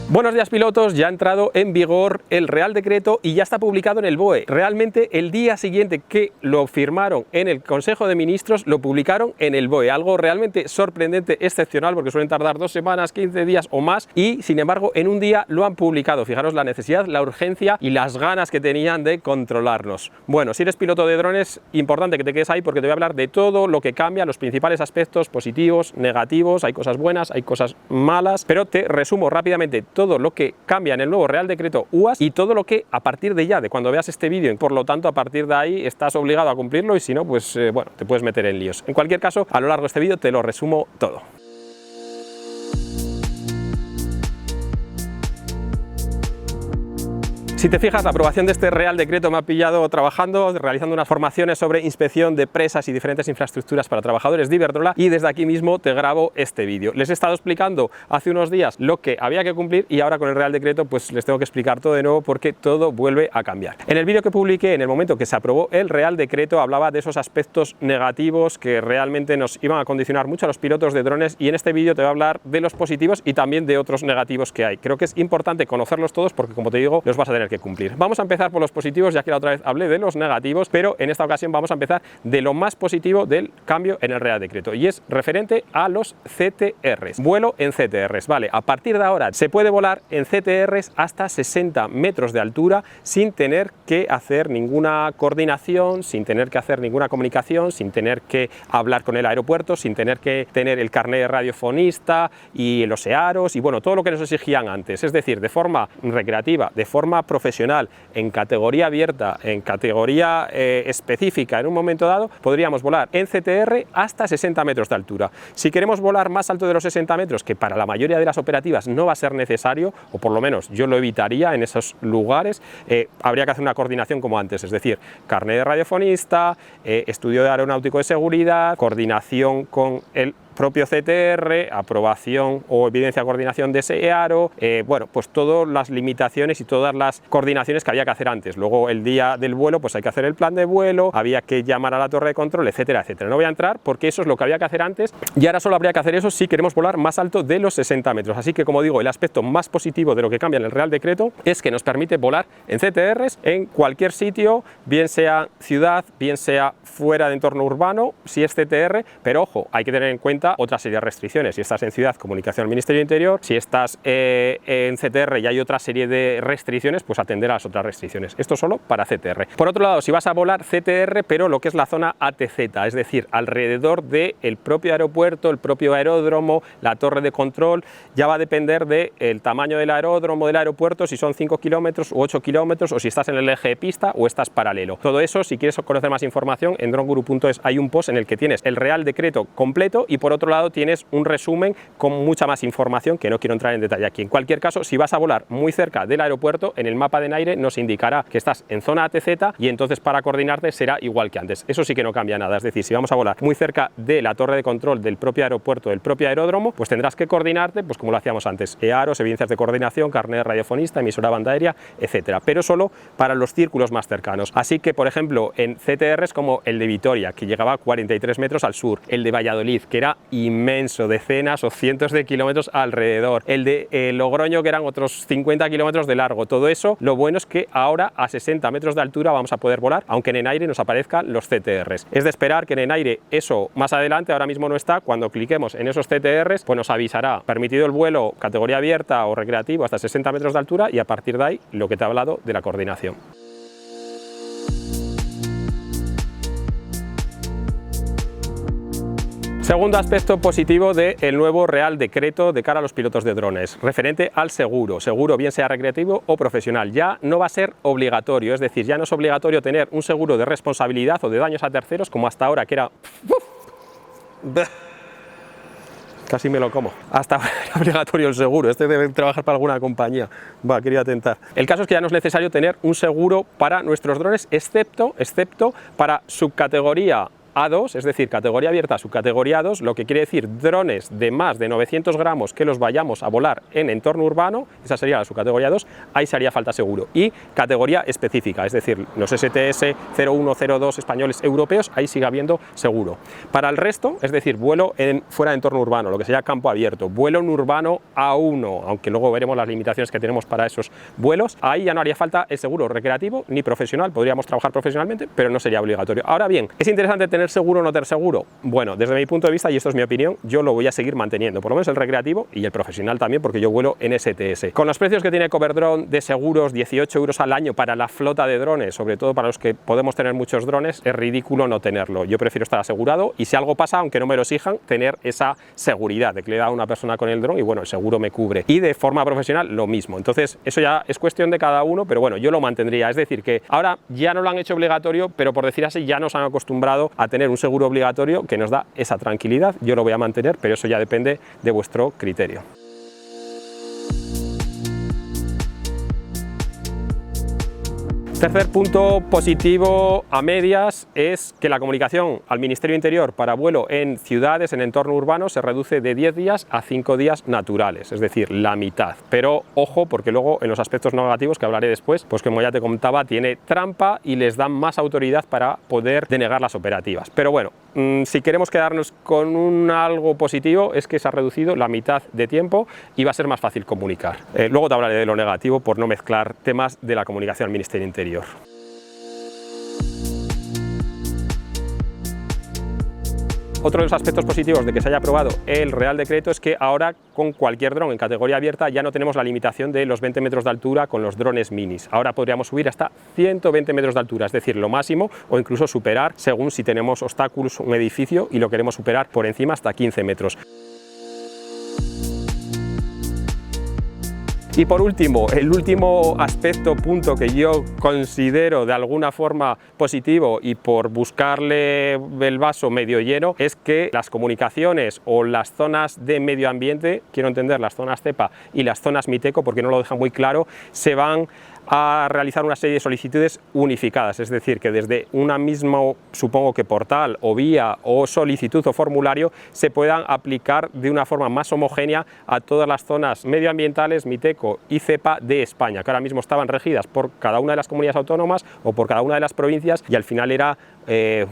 Buenos días pilotos, ya ha entrado en vigor el Real Decreto y ya está publicado en el BOE. Realmente el día siguiente que lo firmaron en el Consejo de Ministros lo publicaron en el BOE, algo realmente sorprendente, excepcional, porque suelen tardar 2 semanas, 15 días o más y sin embargo en un día lo han publicado. Fijaros la necesidad, la urgencia y las ganas que tenían de controlarnos. Bueno, si eres piloto de drones, importante que te quedes ahí porque te voy a hablar de todo lo que cambia, los principales aspectos positivos, negativos, hay cosas buenas, hay cosas malas, pero te resumo rápidamente todo lo que cambia en el nuevo Real Decreto UAS y todo lo que a partir de ya, de cuando veas este vídeo, por lo tanto a partir de ahí estás obligado a cumplirlo y si no, pues bueno, te puedes meter en líos. En cualquier caso, a lo largo de este vídeo te lo resumo todo. Si te fijas, la aprobación de este Real Decreto me ha pillado trabajando, realizando unas formaciones sobre inspección de presas y diferentes infraestructuras para trabajadores de Iberdrola y desde aquí mismo te grabo este vídeo. Les he estado explicando hace unos días lo que había que cumplir y ahora con el Real Decreto pues les tengo que explicar todo de nuevo porque todo vuelve a cambiar. En el vídeo que publiqué en el momento que se aprobó el Real Decreto hablaba de esos aspectos negativos que realmente nos iban a condicionar mucho a los pilotos de drones y en este vídeo te voy a hablar de los positivos y también de otros negativos que hay. Creo que es importante conocerlos todos porque como te digo los vas a tener que cumplir. Vamos a empezar por los positivos, ya que la otra vez hablé de los negativos, pero en esta ocasión vamos a empezar de lo más positivo del cambio en el Real Decreto y es referente a los CTRs, vuelo en CTRs, vale, a partir de ahora se puede volar en CTRs hasta 60 metros de altura sin tener que hacer ninguna coordinación, sin tener que hacer ninguna comunicación, sin tener que hablar con el aeropuerto, sin tener que tener el carnet de radiofonista y los EAROS y bueno, todo lo que nos exigían antes, es decir, de forma recreativa, de forma profesional, en categoría abierta, en categoría específica en un momento dado, podríamos volar en CTR hasta 60 metros de altura. Si queremos volar más alto de los 60 metros, que para la mayoría de las operativas no va a ser necesario, o por lo menos yo lo evitaría en esos lugares, habría que hacer una coordinación como antes, es decir, carnet de radiofonista, estudio de aeronáutico de seguridad, coordinación con el propio CTR, aprobación o evidencia de coordinación de ese EARO, bueno, pues todas las limitaciones y todas las coordinaciones que había que hacer antes. Luego el día del vuelo pues hay que hacer el plan de vuelo, había que llamar a la torre de control, etcétera, etcétera. No voy a entrar porque eso es lo que había que hacer antes y ahora solo habría que hacer eso si queremos volar más alto de los 60 metros. Así que como digo, el aspecto más positivo de lo que cambia en el Real Decreto es que nos permite volar en CTRs en cualquier sitio, bien sea ciudad, bien sea fuera de entorno urbano, si es CTR, pero ojo, hay que tener en cuenta otra serie de restricciones. Si estás en ciudad, comunicación al Ministerio del Interior. Si estás en CTR y hay otra serie de restricciones, pues atender a las otras restricciones. Esto solo para CTR. Por otro lado, si vas a volar CTR, pero lo que es la zona ATZ, es decir, alrededor del propio aeropuerto, el propio aeródromo, la torre de control, ya va a depender del tamaño del aeródromo, del aeropuerto, si son 5 kilómetros u 8 kilómetros, o si estás en el eje de pista o estás paralelo. Todo eso, si quieres conocer más información, en droneguru.es hay un post en el que tienes el Real Decreto completo y por otro lado tienes un resumen con mucha más información que no quiero entrar en detalle aquí. En cualquier caso, si vas a volar muy cerca del aeropuerto, en el mapa de Naire nos indicará que estás en zona ATZ y entonces para coordinarte será igual que antes. Eso sí que no cambia nada, es decir, si vamos a volar muy cerca de la torre de control del propio aeropuerto, del propio aeródromo, pues tendrás que coordinarte pues como lo hacíamos antes, EAROS, evidencias de coordinación, carnet de radiofonista, emisora banda aérea, etcétera, pero solo para los círculos más cercanos. Así que, por ejemplo, en CTRs como el de Vitoria, que llegaba a 43 metros al sur, el de Valladolid, que era inmenso, decenas o cientos de kilómetros alrededor, el de Logroño, que eran otros 50 kilómetros de largo. Todo eso, lo bueno es que ahora a 60 metros de altura vamos a poder volar, aunque en Enaire nos aparezcan los CTRs. Es de esperar que en Enaire eso más adelante, ahora mismo no está, cuando cliquemos en esos CTRs, pues nos avisará, permitido el vuelo categoría abierta o recreativo hasta 60 metros de altura y a partir de ahí lo que te he hablado de la coordinación. Segundo aspecto positivo del nuevo Real Decreto de cara a los pilotos de drones, referente al seguro, bien sea recreativo o profesional. Ya no va a ser obligatorio, es decir, ya no es obligatorio tener un seguro de responsabilidad o de daños a terceros como hasta ahora, que era... Casi me lo como. Hasta ahora era obligatorio el seguro, este debe trabajar para alguna compañía. Va, quería tentar. El caso es que ya no es necesario tener un seguro para nuestros drones, excepto para subcategoría A2, es decir, categoría abierta, subcategoría A2, lo que quiere decir drones de más de 900 gramos que los vayamos a volar en entorno urbano, esa sería la subcategoría 2, ahí se haría falta seguro. Y categoría específica, es decir, los STS 01, 02 españoles europeos, ahí sigue habiendo seguro. Para el resto, es decir, vuelo fuera de entorno urbano, lo que sería campo abierto, vuelo en urbano A1, aunque luego veremos las limitaciones que tenemos para esos vuelos, ahí ya no haría falta el seguro recreativo ni profesional, podríamos trabajar profesionalmente, pero no sería obligatorio. Ahora bien, ¿es interesante tener seguro o no tener seguro? Bueno, desde mi punto de vista, y esto es mi opinión, yo lo voy a seguir manteniendo, por lo menos el recreativo y el profesional también, porque yo vuelo en STS. Con los precios que tiene Coverdrone de seguros, 18 € al año para la flota de drones, sobre todo para los que podemos tener muchos drones, es ridículo no tenerlo. Yo prefiero estar asegurado y si algo pasa, aunque no me lo exijan, tener esa seguridad de que le da a una persona con el dron y bueno, el seguro me cubre. Y de forma profesional lo mismo. Entonces, eso ya es cuestión de cada uno, pero bueno, yo lo mantendría. Es decir, que ahora ya no lo han hecho obligatorio, pero por decir así, ya nos han acostumbrado a tener un seguro obligatorio que nos da esa tranquilidad. Yo lo voy a mantener, pero eso ya depende de vuestro criterio. Tercer punto positivo a medias es que la comunicación al Ministerio de Interior para vuelo en ciudades, en entorno urbano, se reduce de 10 días a 5 días naturales, es decir, la mitad. Pero ojo, porque luego en los aspectos negativos que hablaré después, pues como ya te comentaba, tiene trampa y les dan más autoridad para poder denegar las operativas. Pero bueno, si queremos quedarnos con algo positivo es que se ha reducido la mitad de tiempo y va a ser más fácil comunicar. Luego te hablaré de lo negativo por no mezclar temas de la comunicación al Ministerio de Interior. Otro de los aspectos positivos de que se haya aprobado el Real Decreto es que ahora con cualquier dron en categoría abierta ya no tenemos la limitación de los 20 metros de altura con los drones minis. Ahora podríamos subir hasta 120 metros de altura, es decir, lo máximo, o incluso superar según si tenemos obstáculos, un edificio y lo queremos superar por encima hasta 15 metros. Y por último, el último punto que yo considero de alguna forma positivo y por buscarle el vaso medio lleno es que las comunicaciones o las zonas de medio ambiente, quiero entender las zonas CEPA y las zonas MITECO, porque no lo dejan muy claro, se van a realizar una serie de solicitudes unificadas, es decir, que desde una misma, supongo que portal o vía o solicitud o formulario se puedan aplicar de una forma más homogénea a todas las zonas medioambientales, MITECO y CEPA de España, que ahora mismo estaban regidas por cada una de las comunidades autónomas o por cada una de las provincias y al final era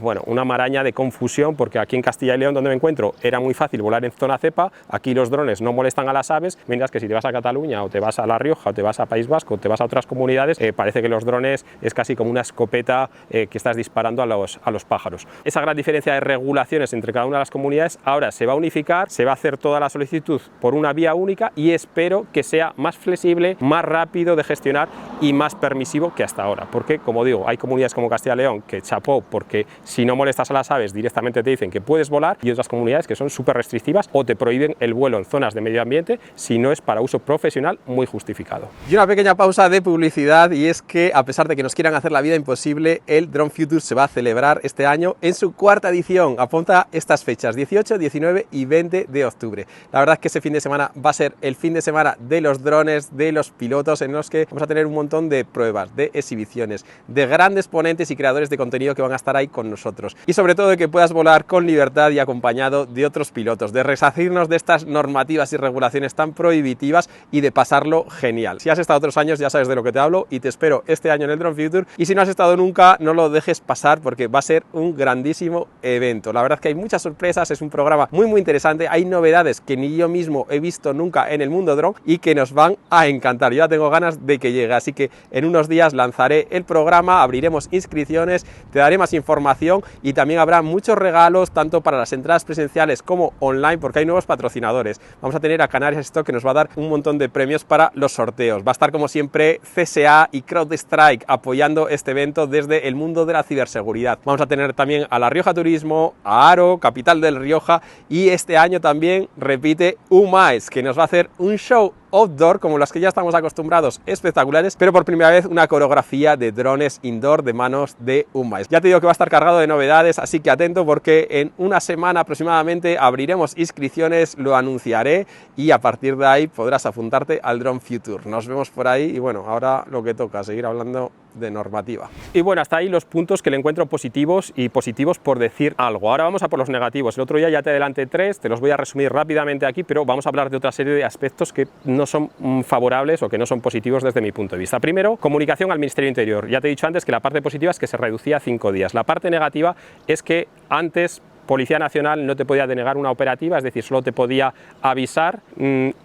bueno, una maraña de confusión, porque aquí en Castilla y León, donde me encuentro, era muy fácil volar en zona CEPA, aquí los drones no molestan a las aves, mientras que si te vas a Cataluña o te vas a La Rioja o te vas a País Vasco o te vas a otras comunidades, parece que los drones es casi como una escopeta que estás disparando a los pájaros. Esa gran diferencia de regulaciones entre cada una de las comunidades ahora se va a unificar, se va a hacer toda la solicitud por una vía única y espero que sea más flexible, más rápido de gestionar y más permisivo que hasta ahora, porque como digo, hay comunidades como Castilla y León que chapó porque si no molestas a las aves directamente te dicen que puedes volar y otras comunidades que son súper restrictivas o te prohíben el vuelo en zonas de medio ambiente si no es para uso profesional muy justificado. Y una pequeña pausa de publicidad, y es que a pesar de que nos quieran hacer la vida imposible, el Drone Future se va a celebrar este año en su cuarta edición. Apunta estas fechas, 18, 19 y 20 de octubre. La verdad es que ese fin de semana va a ser el fin de semana de los drones, de los pilotos, en los que vamos a tener un montón de pruebas, de exhibiciones, de grandes ponentes y creadores de contenido que van a estar ahí con nosotros, y sobre todo de que puedas volar con libertad y acompañado de otros pilotos, de resarcirnos de estas normativas y regulaciones tan prohibitivas y de pasarlo genial. Si has estado otros años ya sabes de lo que te hablo y te espero este año en el Drone Future, y si no has estado nunca no lo dejes pasar porque va a ser un grandísimo evento. La verdad es que hay muchas sorpresas, es un programa muy interesante, hay novedades que ni yo mismo he visto nunca en el mundo drone y que nos van a encantar. Yo ya tengo ganas de que llegue, así que en unos días lanzaré el programa, abriremos inscripciones, te daré más información y también habrá muchos regalos tanto para las entradas presenciales como online, porque hay nuevos patrocinadores. Vamos a tener a Canarias Stock, que nos va a dar un montón de premios para los sorteos. Va a estar como siempre CSA y CrowdStrike apoyando este evento desde el mundo de la ciberseguridad. Vamos a tener también a La Rioja Turismo, a Aro, capital del Rioja, y este año también repite UMAES, que nos va a hacer un show outdoor como las que ya estamos acostumbrados, espectaculares, pero por primera vez una coreografía de drones indoor de manos de UMAES. Ya te digo que va a estar cargado de novedades, así que atento porque en una semana aproximadamente abriremos inscripciones, lo anunciaré y a partir de ahí podrás apuntarte al Drone Future. Nos vemos por ahí y bueno, ahora lo que toca, seguir hablando de normativa. Y bueno, hasta ahí los puntos que le encuentro positivos y positivos por decir algo. Ahora vamos a por los negativos. El otro día ya te adelanté 3, te los voy a resumir rápidamente aquí, pero vamos a hablar de otra serie de aspectos que no son favorables o que no son positivos desde mi punto de vista. Primero, comunicación al Ministerio de Interior. Ya te he dicho antes que la parte positiva es que se reducía a 5 días. La parte negativa es que antes Policía Nacional no te podía denegar una operativa, es decir, solo te podía avisar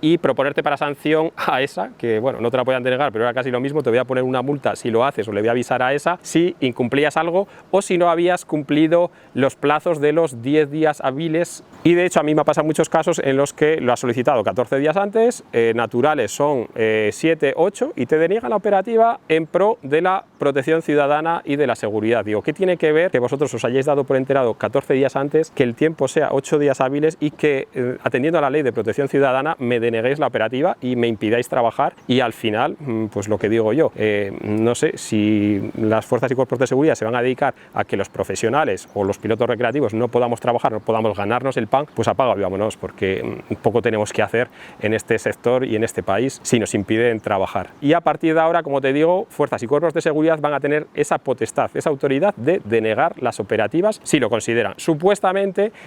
y proponerte para sanción a esa, que bueno, no te la podían denegar, pero era casi lo mismo, te voy a poner una multa si lo haces o le voy a avisar a esa si incumplías algo o si no habías cumplido los plazos de los 10 días hábiles. Y de hecho a mí me ha pasado muchos casos en los que lo has solicitado 14 días antes, naturales son 7, 8 y te deniegan la operativa en pro de la protección ciudadana y de la seguridad. Digo, ¿qué tiene que ver que vosotros os hayáis dado por enterado 14 días antes, que el tiempo sea 8 días hábiles y que atendiendo a la ley de protección ciudadana me deneguéis la operativa y me impidáis trabajar? Y al final, pues lo que digo yo, no sé si las fuerzas y cuerpos de seguridad se van a dedicar a que los profesionales o los pilotos recreativos no podamos trabajar, no podamos ganarnos el pan, pues apaga y vámonos, porque poco tenemos que hacer en este sector y en este país si nos impiden trabajar. Y a partir de ahora, como te digo, fuerzas y cuerpos de seguridad van a tener esa potestad, esa autoridad de denegar las operativas si lo consideran. Supuestamente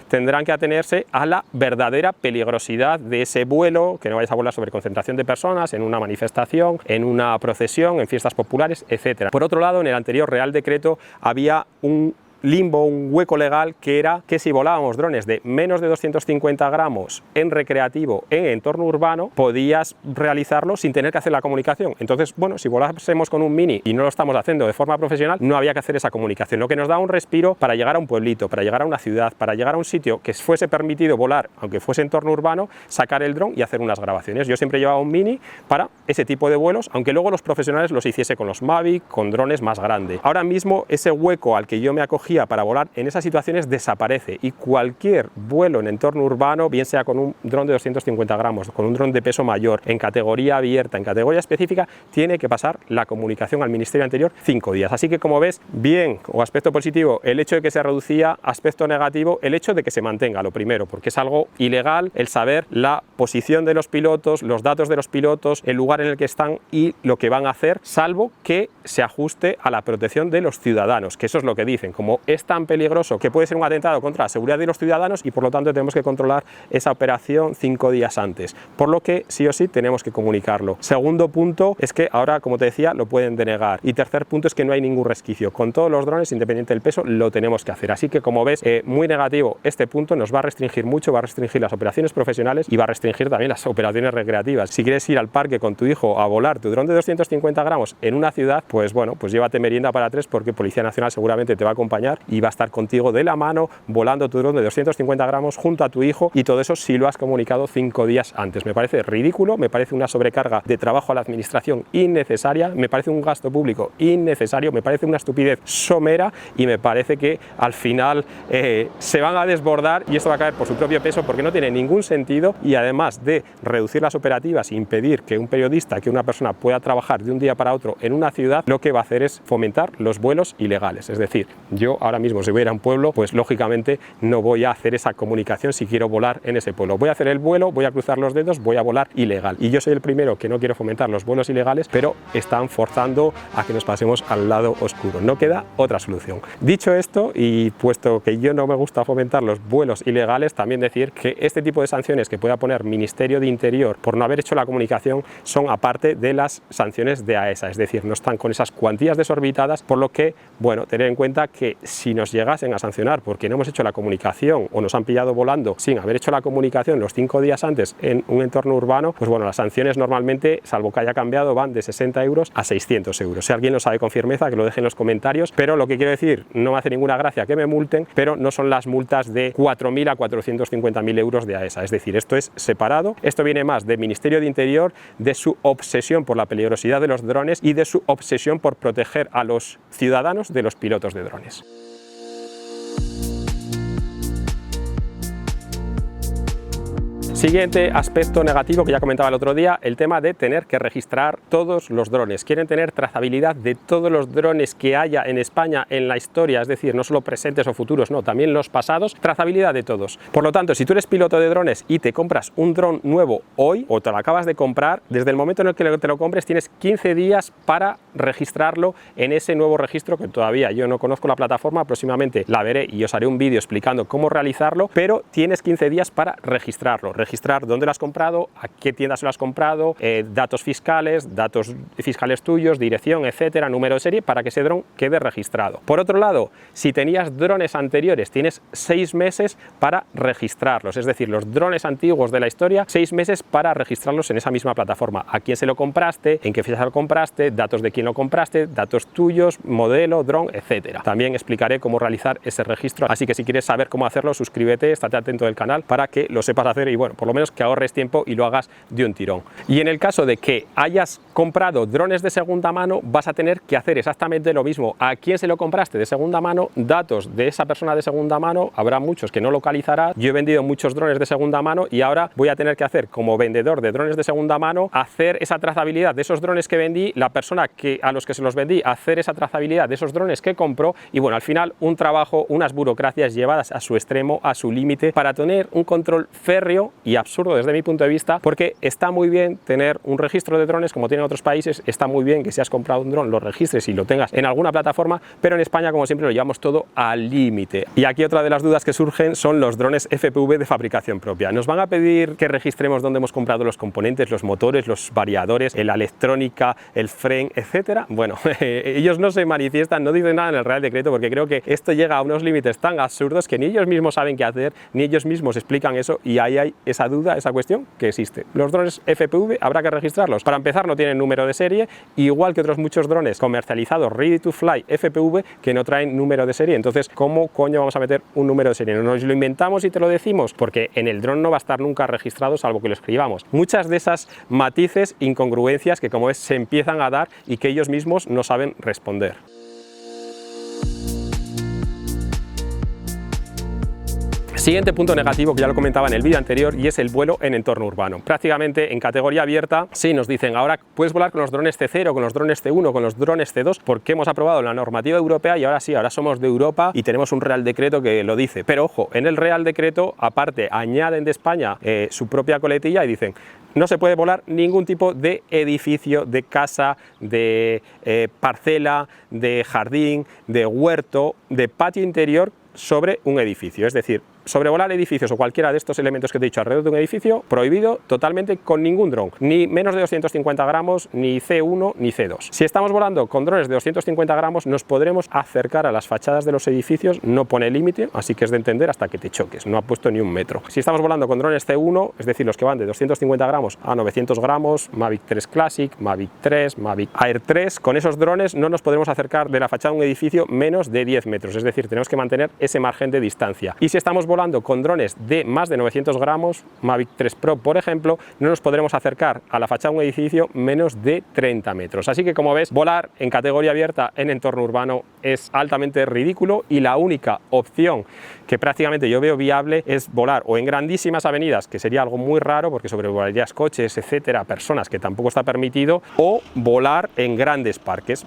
tendrán que atenerse a la verdadera peligrosidad de ese vuelo, que no vayas a volar sobre concentración de personas, en una manifestación, en una procesión, en fiestas populares, etc. Por otro lado, en el anterior Real Decreto había un limbo, un hueco legal, que era que si volábamos drones de menos de 250 gramos en recreativo, en entorno urbano, podías realizarlo sin tener que hacer la comunicación. Entonces, bueno, si volásemos con un Mini y no lo estamos haciendo de forma profesional, no había que hacer esa comunicación, lo que nos da un respiro para llegar a un pueblito, para llegar a una ciudad, para llegar a un sitio que fuese permitido volar, aunque fuese entorno urbano, sacar el dron y hacer unas grabaciones. Yo siempre llevaba un Mini para ese tipo de vuelos, aunque luego los profesionales los hiciese con los Mavic, con drones más grandes. Ahora mismo ese hueco al que yo me acogí para volar en esas situaciones desaparece y cualquier vuelo en entorno urbano, bien sea con un dron de 250 gramos, con un dron de peso mayor, en categoría abierta, en categoría específica, tiene que pasar la comunicación al Ministerio Interior 5 días. Así que, como ves, bien, o aspecto positivo, el hecho de que se reducía, aspecto negativo, el hecho de que se mantenga, lo primero, porque es algo ilegal el saber la posición de los pilotos, los datos de los pilotos, el lugar en el que están y lo que van a hacer, salvo que se ajuste a la protección de los ciudadanos, que eso es lo que dicen, como es tan peligroso que puede ser un atentado contra la seguridad de los ciudadanos y por lo tanto tenemos que controlar esa operación 5 días antes, por lo que sí o sí tenemos que comunicarlo. Segundo punto es que ahora, como te decía, lo pueden denegar, y tercer punto es que no hay ningún resquicio, con todos los drones, independiente del peso, lo tenemos que hacer. Así que, como ves, muy negativo este punto, nos va a restringir mucho, va a restringir las operaciones profesionales y va a restringir también las operaciones recreativas. Si quieres ir al parque con tu hijo a volar tu dron de 250 gramos en una ciudad, pues bueno, pues llévate merienda para 3, porque Policía Nacional seguramente te va a acompañar y va a estar contigo de la mano volando tu dron de 250 gramos junto a tu hijo, y todo eso si lo has comunicado 5 días antes. Me parece ridículo, me parece una sobrecarga de trabajo a la administración innecesaria, me parece un gasto público innecesario, me parece una estupidez somera y me parece que al final se van a desbordar y esto va a caer por su propio peso, porque no tiene ningún sentido, y además de reducir las operativas e impedir que un periodista, que una persona pueda trabajar de un día para otro en una ciudad, lo que va a hacer es fomentar los vuelos ilegales. Es decir, yo ahora mismo si voy a ir a un pueblo, pues lógicamente no voy a hacer esa comunicación si quiero volar en ese pueblo. Voy a hacer el vuelo, voy a cruzar los dedos, voy a volar ilegal. Y yo soy el primero que no quiero fomentar los vuelos ilegales, pero están forzando a que nos pasemos al lado oscuro. No queda otra solución. Dicho esto, y puesto que yo no me gusta fomentar los vuelos ilegales, también decir que este tipo de sanciones que pueda poner Ministerio de Interior por no haber hecho la comunicación son aparte de las sanciones de AESA, es decir, no están con esas cuantías desorbitadas, por lo que, bueno, tener en cuenta que si nos llegasen a sancionar porque no hemos hecho la comunicación o nos han pillado volando sin haber hecho la comunicación los 5 días antes en un entorno urbano, pues bueno, las sanciones normalmente, salvo que haya cambiado, van de 60 euros a 600 euros. Si alguien lo sabe con firmeza, que lo deje en los comentarios, pero lo que quiero decir, no me hace ninguna gracia que me multen, pero no son las multas de 4.000 a 450.000 euros de AESA, es decir, esto es separado, esto viene más del Ministerio de Interior, de su obsesión por la peligrosidad de los drones y de su obsesión por proteger a los ciudadanos de los pilotos de drones. Siguiente aspecto negativo que ya comentaba el otro día, el tema de tener que registrar todos los drones. Quieren tener trazabilidad de todos los drones que haya en España en la historia, es decir, no solo presentes o futuros, no, también los pasados, trazabilidad de todos. Por lo tanto, si tú eres piloto de drones y te compras un dron nuevo hoy o te lo acabas de comprar, desde el momento en el que te lo compres tienes 15 días para registrarlo en ese nuevo registro que todavía yo no conozco la plataforma, próximamente la veré y os haré un vídeo explicando cómo realizarlo, pero tienes 15 días para registrarlo. Registrar dónde lo has comprado, a qué tiendas lo has comprado, datos fiscales tuyos, dirección, etcétera, número de serie, para que ese dron quede registrado. Por otro lado, si tenías drones anteriores, tienes 6 meses para registrarlos, es decir, los drones antiguos de la historia, 6 meses para registrarlos en esa misma plataforma. A quién se lo compraste, en qué fecha lo compraste, datos de quién lo compraste, datos tuyos, modelo, dron, etcétera. También explicaré cómo realizar ese registro, así que si quieres saber cómo hacerlo, suscríbete, estate atento del canal para que lo sepas hacer y bueno, por lo menos que ahorres tiempo y lo hagas de un tirón. Y en el caso de que hayas comprado drones de segunda mano, vas a tener que hacer exactamente lo mismo. A quién se lo compraste de segunda mano, datos de esa persona de segunda mano, habrá muchos que no localizarás. Yo he vendido muchos drones de segunda mano y ahora voy a tener que hacer, como vendedor de drones de segunda mano, hacer esa trazabilidad de esos drones que vendí, la persona a los que se los vendí, hacer esa trazabilidad de esos drones que compró y bueno, al final un trabajo, unas burocracias llevadas a su extremo, a su límite, para tener un control férreo y absurdo desde mi punto de vista, porque está muy bien tener un registro de drones como tienen otros países, está muy bien que si has comprado un dron lo registres y lo tengas en alguna plataforma, pero en España, como siempre, lo llevamos todo al límite. Y aquí otra de las dudas que surgen son los drones FPV de fabricación propia. Nos van a pedir que registremos dónde hemos comprado los componentes, los motores, los variadores, la electrónica, el frame, etcétera. Bueno, ellos no se manifiestan, no dicen nada en el Real Decreto, porque creo que esto llega a unos límites tan absurdos que ni ellos mismos saben qué hacer, ni ellos mismos explican eso, y ahí hay esa duda, esa cuestión que existe. Los drones FPV habrá que registrarlos. Para empezar, no tienen número de serie, igual que otros muchos drones comercializados ready to fly FPV que no traen número de serie. Entonces, ¿cómo coño vamos a meter un número de serie? ¿No nos lo inventamos y te lo decimos? Porque en el dron no va a estar nunca registrado salvo que lo escribamos. Muchas de esas matices, incongruencias que, como ves, se empiezan a dar y que ellos mismos no saben responder. Siguiente punto negativo que ya lo comentaba en el vídeo anterior y es el vuelo en entorno urbano. Prácticamente en categoría abierta sí nos dicen ahora puedes volar con los drones C0, con los drones C1, con los drones C2 porque hemos aprobado la normativa europea y ahora sí, ahora somos de Europa y tenemos un Real Decreto que lo dice. Pero ojo, en el Real Decreto aparte añaden de España su propia coletilla y dicen no se puede volar ningún tipo de edificio, de casa, de parcela, de jardín, de huerto, de patio interior sobre un edificio, es decir, sobrevolar edificios o cualquiera de estos elementos que te he dicho alrededor de un edificio, prohibido totalmente con ningún dron, ni menos de 250 gramos, ni C1 ni C2. Si estamos volando con drones de 250 gramos, nos podremos acercar a las fachadas de los edificios, no pone límite, así que es de entender hasta que te choques, no ha puesto ni un metro. Si estamos volando con drones C1, es decir, los que van de 250 gramos a 900 gramos, Mavic 3 Classic, Mavic 3, Mavic Air 3, con esos drones no nos podremos acercar de la fachada de un edificio menos de 10 metros, es decir, tenemos que mantener ese margen de distancia. Y si estamos volando con drones de más de 900 gramos, Mavic 3 Pro por ejemplo, no nos podremos acercar a la fachada de un edificio menos de 30 metros. Así que como ves, volar en categoría abierta en entorno urbano es altamente ridículo y la única opción que prácticamente yo veo viable es volar o en grandísimas avenidas, que sería algo muy raro porque sobrevolarías coches, etcétera, personas, que tampoco está permitido, o volar en grandes parques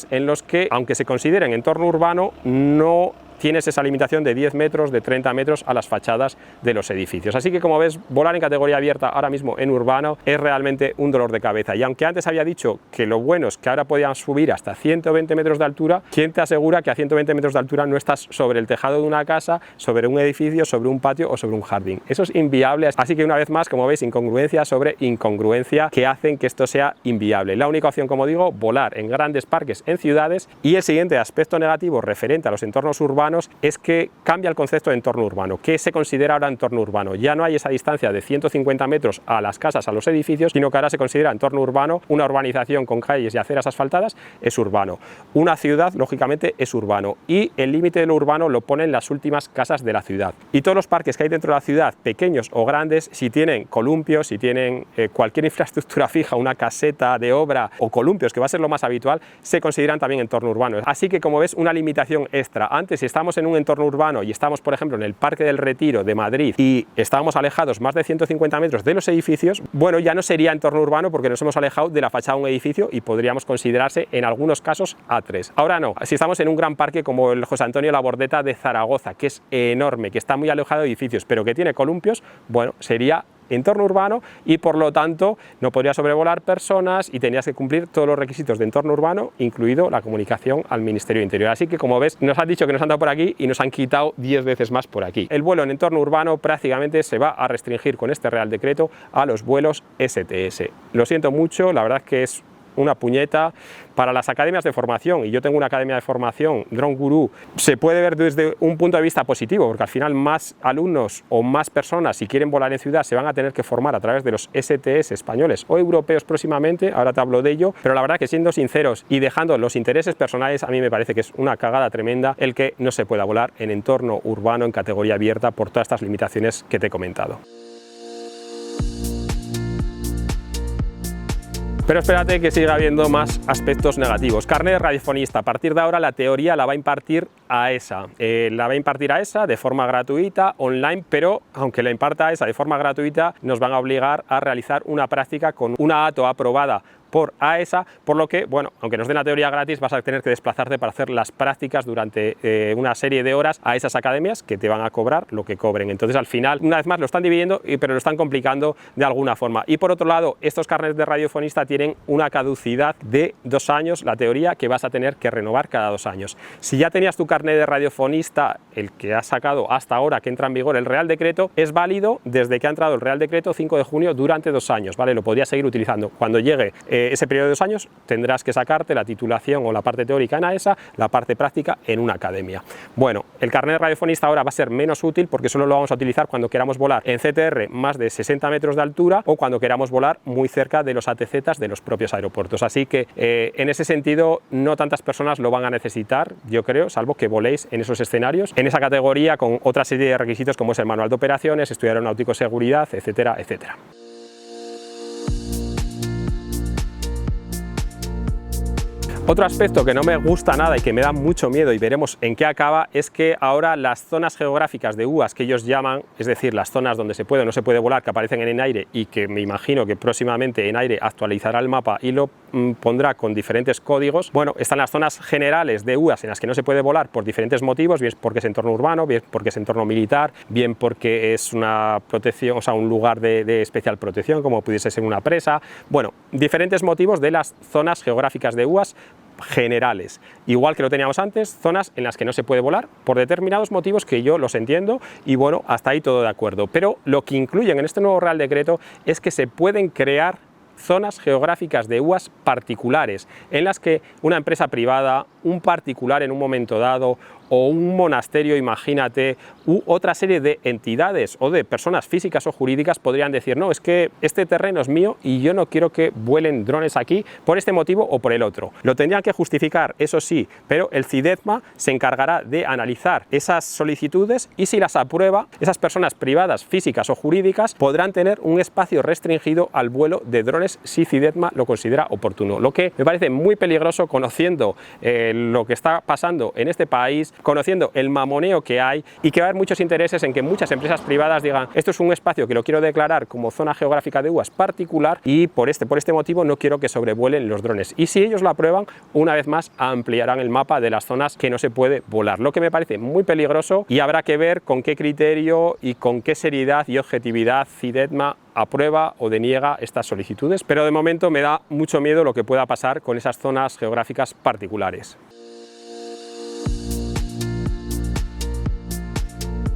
en los que, aunque se consideren entorno urbano, no tienes esa limitación de 10 metros, de 30 metros a las fachadas de los edificios. Así que como ves, volar en categoría abierta ahora mismo en urbano es realmente un dolor de cabeza. Y aunque antes había dicho que lo bueno es que ahora podían subir hasta 120 metros de altura, ¿quién te asegura que a 120 metros de altura no estás sobre el tejado de una casa, sobre un edificio, sobre un patio o sobre un jardín? Eso es inviable. Así que una vez más, como veis, incongruencia sobre incongruencia que hacen que esto sea inviable. La única opción, como digo, volar en grandes parques en ciudades. Y el siguiente aspecto negativo referente a los entornos urbanos es que cambia el concepto de entorno urbano. ¿Qué se considera ahora entorno urbano? Ya no hay esa distancia de 150 metros a las casas, a los edificios, sino que ahora se considera entorno urbano. Una urbanización con calles y aceras asfaltadas es urbano. Una ciudad, lógicamente, es urbano. Y el límite de lo urbano lo ponen las últimas casas de la ciudad. Y todos los parques que hay dentro de la ciudad, pequeños o grandes, si tienen columpios, si tienen cualquier infraestructura fija, una caseta de obra o columpios, que va a ser lo más habitual, se consideran también entorno urbano. Así que, como ves, una limitación extra. Antes, si estábamos estamos en un entorno urbano y estamos, por ejemplo, en el Parque del Retiro de Madrid y estábamos alejados más de 150 metros de los edificios, bueno, ya no sería entorno urbano porque nos hemos alejado de la fachada de un edificio y podríamos considerarse en algunos casos A3. Ahora no, si estamos en un gran parque como el José Antonio Labordeta de Zaragoza, que es enorme, que está muy alejado de edificios, pero que tiene columpios, bueno, sería entorno urbano y por lo tanto no podría sobrevolar personas y tenías que cumplir todos los requisitos de entorno urbano, incluido la comunicación al Ministerio de Interior. Así que, como ves, nos han dicho que nos han dado por aquí y nos han quitado 10 veces más por aquí. El vuelo en entorno urbano prácticamente se va a restringir con este Real Decreto a los vuelos STS. Lo siento mucho, la verdad es que es una puñeta para las academias de formación, y yo tengo una academia de formación, Drone Guru. Se puede ver desde un punto de vista positivo, porque al final más alumnos o más personas, si quieren volar en ciudad, se van a tener que formar a través de los STS españoles o europeos próximamente, ahora te hablo de ello, pero la verdad que, siendo sinceros y dejando los intereses personales, a mí me parece que es una cagada tremenda el que no se pueda volar en entorno urbano en categoría abierta por todas estas limitaciones que te he comentado. Pero espérate que siga habiendo más aspectos negativos. Carnet de radiofonista. A partir de ahora la teoría la va a impartir AESA. La va a impartir AESA de forma gratuita, online, pero aunque la imparta AESA de forma gratuita, nos van a obligar a realizar una práctica con una ATO aprobada por AESA, por lo que, bueno, aunque nos den la teoría gratis, vas a tener que desplazarte para hacer las prácticas durante una serie de horas a esas academias que te van a cobrar lo que cobren. Entonces, al final, una vez más, lo están dividiendo, pero lo están complicando de alguna forma. Y por otro lado, estos carnets de radiofonista tienen una caducidad de 2 años, la teoría, que vas a tener que renovar cada 2 años. Si ya tenías tu carnet de radiofonista, el que has sacado hasta ahora que entra en vigor el Real Decreto, es válido desde que ha entrado el Real Decreto 5 de junio durante 2 años, ¿vale? Lo podrías seguir utilizando. Cuando llegue ese periodo de 2 años, tendrás que sacarte la titulación o la parte teórica en AESA, la parte práctica en una academia. Bueno, el carnet de radiofonista ahora va a ser menos útil porque solo lo vamos a utilizar cuando queramos volar en CTR más de 60 metros de altura o cuando queramos volar muy cerca de los ATZs de los propios aeropuertos. Así que en ese sentido no tantas personas lo van a necesitar, yo creo, salvo que voléis en esos escenarios, en esa categoría, con otra serie de requisitos como es el manual de operaciones, estudiar aeronáutico, seguridad, etcétera, etcétera. Otro aspecto que no me gusta nada y que me da mucho miedo, y veremos en qué acaba, es que ahora las zonas geográficas de UAS que ellos llaman, es decir, las zonas donde se puede o no se puede volar, que aparecen en ENAIRE y que me imagino que próximamente ENAIRE actualizará el mapa y lo pondrá con diferentes códigos. Bueno, están las zonas generales de UAS en las que no se puede volar por diferentes motivos, bien porque es entorno urbano, bien porque es entorno militar, bien porque es una protección, o sea, un lugar de especial protección, como pudiese ser una presa. Bueno, diferentes motivos de las zonas geográficas de UAS generales, igual que lo teníamos antes, zonas en las que no se puede volar por determinados motivos que yo los entiendo, y bueno, hasta ahí todo de acuerdo, pero lo que incluyen en este nuevo Real Decreto es que se pueden crear zonas geográficas de UAS particulares en las que una empresa privada, un particular en un momento dado o un monasterio, imagínate, u otra serie de entidades o de personas físicas o jurídicas podrían decir: no, es que este terreno es mío y yo no quiero que vuelen drones aquí por este motivo o por el otro. Lo tendrían que justificar, eso sí, pero el CIDETMA se encargará de analizar esas solicitudes y, si las aprueba, esas personas privadas, físicas o jurídicas podrán tener un espacio restringido al vuelo de drones si CIDETMA lo considera oportuno, lo que me parece muy peligroso, conociendo lo que está pasando en este país, conociendo el mamoneo que hay, y que va a haber muchos intereses en que muchas empresas privadas digan: esto es un espacio que lo quiero declarar como zona geográfica de UAS particular y por este motivo no quiero que sobrevuelen los drones. Y si ellos lo aprueban, una vez más ampliarán el mapa de las zonas que no se puede volar, lo que me parece muy peligroso, y habrá que ver con qué criterio y con qué seriedad y objetividad CIDETMA aprueba o deniega estas solicitudes, pero de momento me da mucho miedo lo que pueda pasar con esas zonas geográficas particulares.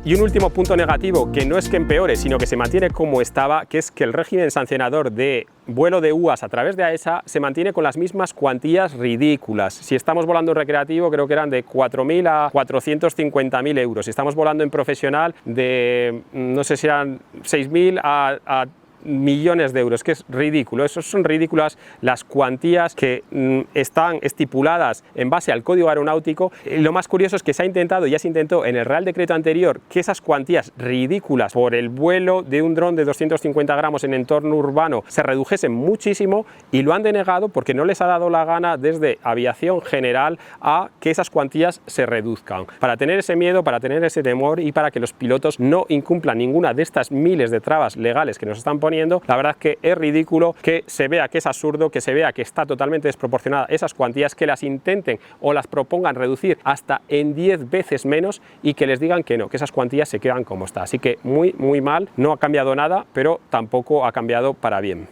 Y un último punto negativo, que no es que empeore, sino que se mantiene como estaba, que es que el régimen sancionador de vuelo de UAS a través de AESA se mantiene con las mismas cuantías ridículas. Si estamos volando en recreativo, creo que eran de 4.000 a 450.000 euros. Si estamos volando en profesional, de no sé si eran 6.000 a millones de euros, que es ridículo. Eso son ridículas las cuantías que están estipuladas en base al código aeronáutico. Lo más curioso es que se ha intentado, ya se intentó en el Real Decreto anterior, que esas cuantías ridículas por el vuelo de un dron de 250 gramos en entorno urbano se redujesen muchísimo, y lo han denegado porque no les ha dado la gana desde Aviación General a que esas cuantías se reduzcan. Para tener ese miedo, para tener ese temor y para que los pilotos no incumplan ninguna de estas miles de trabas legales que nos están poniendo, la verdad es que es ridículo que se vea que es absurdo, que se vea que está totalmente desproporcionada esas cuantías, que las intenten o las propongan reducir hasta en 10 veces menos y que les digan que no, que esas cuantías se quedan como está. Así que muy mal, no ha cambiado nada, pero tampoco ha cambiado para bien.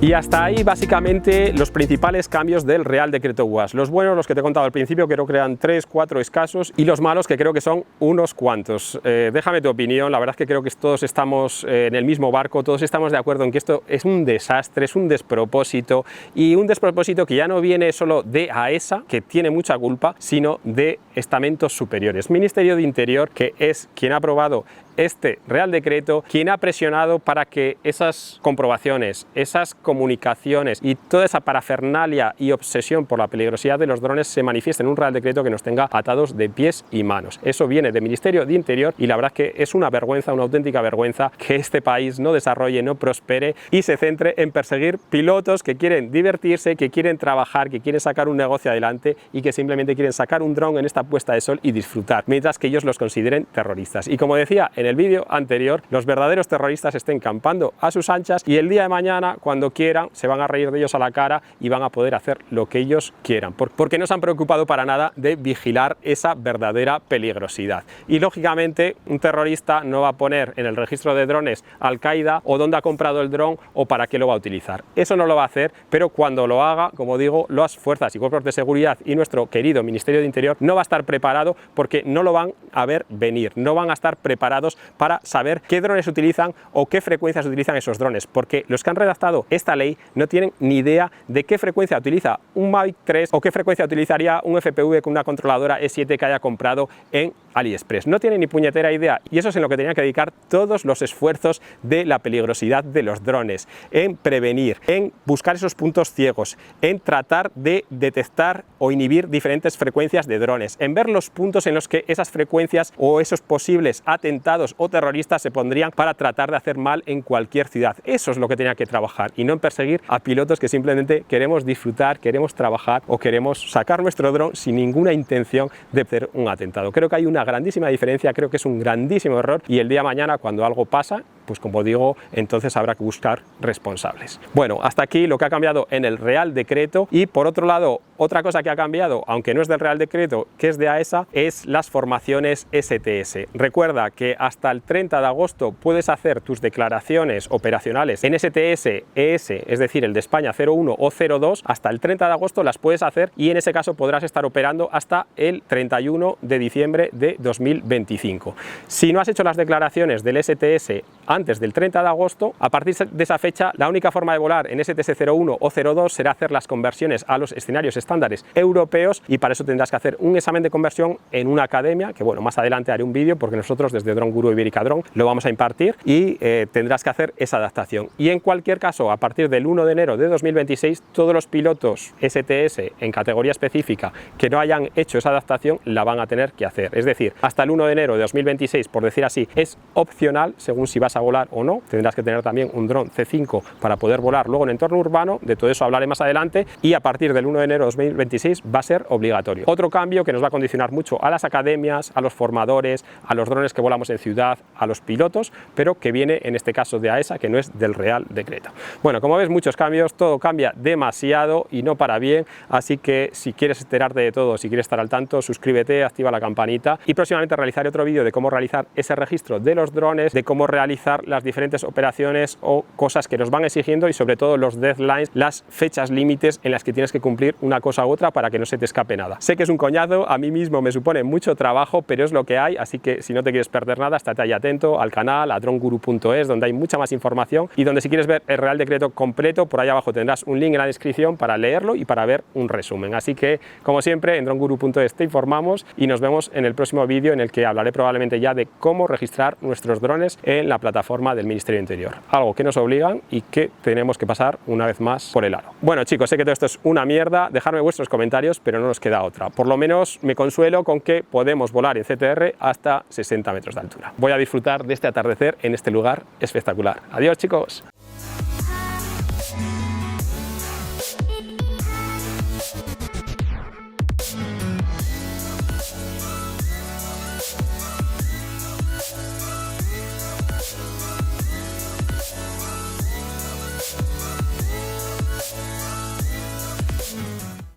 Y hasta ahí básicamente los principales cambios del Real Decreto UAS. Los buenos, los que te he contado al principio, creo que eran 3, 4 escasos, y los malos, que creo que son unos cuantos. Déjame tu opinión. La verdad es que creo que todos estamos en el mismo barco, todos estamos de acuerdo en que esto es un desastre, es un despropósito, y un despropósito que ya no viene solo de AESA, que tiene mucha culpa, sino de estamentos superiores. Ministerio de Interior, que es quien ha aprobado este Real Decreto, quien ha presionado para que esas comprobaciones, esas comunicaciones y toda esa parafernalia y obsesión por la peligrosidad de los drones se manifieste en un Real Decreto que nos tenga atados de pies y manos. Eso viene del Ministerio de Interior, y la verdad es que es una vergüenza, una auténtica vergüenza, que este país no desarrolle, no prospere y se centre en perseguir pilotos que quieren divertirse, que quieren trabajar, que quieren sacar un negocio adelante y que simplemente quieren sacar un dron en esta puesta de sol y disfrutar, mientras que ellos los consideren terroristas. Y como decía en el vídeo anterior, los verdaderos terroristas estén campando a sus anchas, y el día de mañana, cuando quieran, se van a reír de ellos a la cara y van a poder hacer lo que ellos quieran, porque no se han preocupado para nada de vigilar esa verdadera peligrosidad. Y lógicamente un terrorista no va a poner en el registro de drones Al-Qaeda o dónde ha comprado el dron o para qué lo va a utilizar. Eso no lo va a hacer, pero cuando lo haga, como digo, las fuerzas y cuerpos de seguridad y nuestro querido Ministerio de Interior no va a estar preparado, porque no lo van a ver venir, no van a estar preparados para saber qué drones utilizan o qué frecuencias utilizan esos drones, porque los que han redactado esta ley no tienen ni idea de qué frecuencia utiliza un Mavic 3 o qué frecuencia utilizaría un FPV con una controladora E7 que haya comprado en AliExpress. No tienen ni puñetera idea, y eso es en lo que tenían que dedicar todos los esfuerzos de la peligrosidad de los drones, en prevenir, en buscar esos puntos ciegos, en tratar de detectar o inhibir diferentes frecuencias de drones, en ver los puntos en los que esas frecuencias o esos posibles atentados o terroristas se pondrían para tratar de hacer mal en cualquier ciudad. Eso es lo que tenía que trabajar, y no en perseguir a pilotos que simplemente queremos disfrutar, queremos trabajar o queremos sacar nuestro dron sin ninguna intención de hacer un atentado. Creo que hay una grandísima diferencia, creo que es un grandísimo error, y el día de mañana, cuando algo pasa, pues como digo, entonces habrá que buscar responsables. Bueno, hasta aquí lo que ha cambiado en el Real Decreto. Y por otro lado, otra cosa que ha cambiado, aunque no es del Real Decreto, que es de AESA, es las formaciones STS. Recuerda que hasta el 30 de agosto puedes hacer tus declaraciones operacionales en STS ES, es decir, el de España 01 o 02, hasta el 30 de agosto las puedes hacer, y en ese caso podrás estar operando hasta el 31 de diciembre de 2025. Si no has hecho las declaraciones del STS antes del 30 de agosto, a partir de esa fecha la única forma de volar en STS 01 o 02 será hacer las conversiones a los escenarios estándares europeos, y para eso tendrás que hacer un examen de conversión en una academia, que bueno, más adelante haré un vídeo porque nosotros desde Drone Guru Ibérica Drone lo vamos a impartir, y tendrás que hacer esa adaptación. Y en cualquier caso, a partir del 1 de enero de 2026, todos los pilotos STS en categoría específica que no hayan hecho esa adaptación la van a tener que hacer. Es decir, hasta el 1 de enero de 2026, por decir así, es opcional según si vas a volar o no. Tendrás que tener también un dron C5 para poder volar luego en entorno urbano, de todo eso hablaré más adelante, y a partir del 1 de enero de 2026 va a ser obligatorio. Otro cambio que nos va a condicionar mucho a las academias, a los formadores, a los drones que volamos en ciudad, a los pilotos, pero que viene en este caso de AESA, que no es del Real Decreto. Bueno, como ves, muchos cambios, todo cambia demasiado y no para bien, así que si quieres enterarte de todo, si quieres estar al tanto, suscríbete, activa la campanita, y próximamente realizaré otro vídeo de cómo realizar ese registro de los drones, de cómo realizar las diferentes operaciones o cosas que nos van exigiendo, y sobre todo los deadlines, las fechas límites en las que tienes que cumplir una cosa cosa u otra para que no se te escape nada. Sé que es un coñazo, a mí mismo me supone mucho trabajo, pero es lo que hay, así que si no te quieres perder nada, estate ahí atento al canal, a droneguru.es, donde hay mucha más información y donde si quieres ver el Real Decreto completo, por ahí abajo tendrás un link en la descripción para leerlo y para ver un resumen. Así que, como siempre, en droneguru.es te informamos y nos vemos en el próximo vídeo en el que hablaré probablemente ya de cómo registrar nuestros drones en la plataforma del Ministerio de Interior. Algo que nos obligan y que tenemos que pasar una vez más por el aro. Bueno, chicos, sé que todo esto es una mierda, dejadme vuestros comentarios, pero no nos queda otra. Por lo menos me consuelo con que podemos volar en CTR hasta 60 metros de altura. Voy a disfrutar de este atardecer en este lugar espectacular. Adiós, chicos.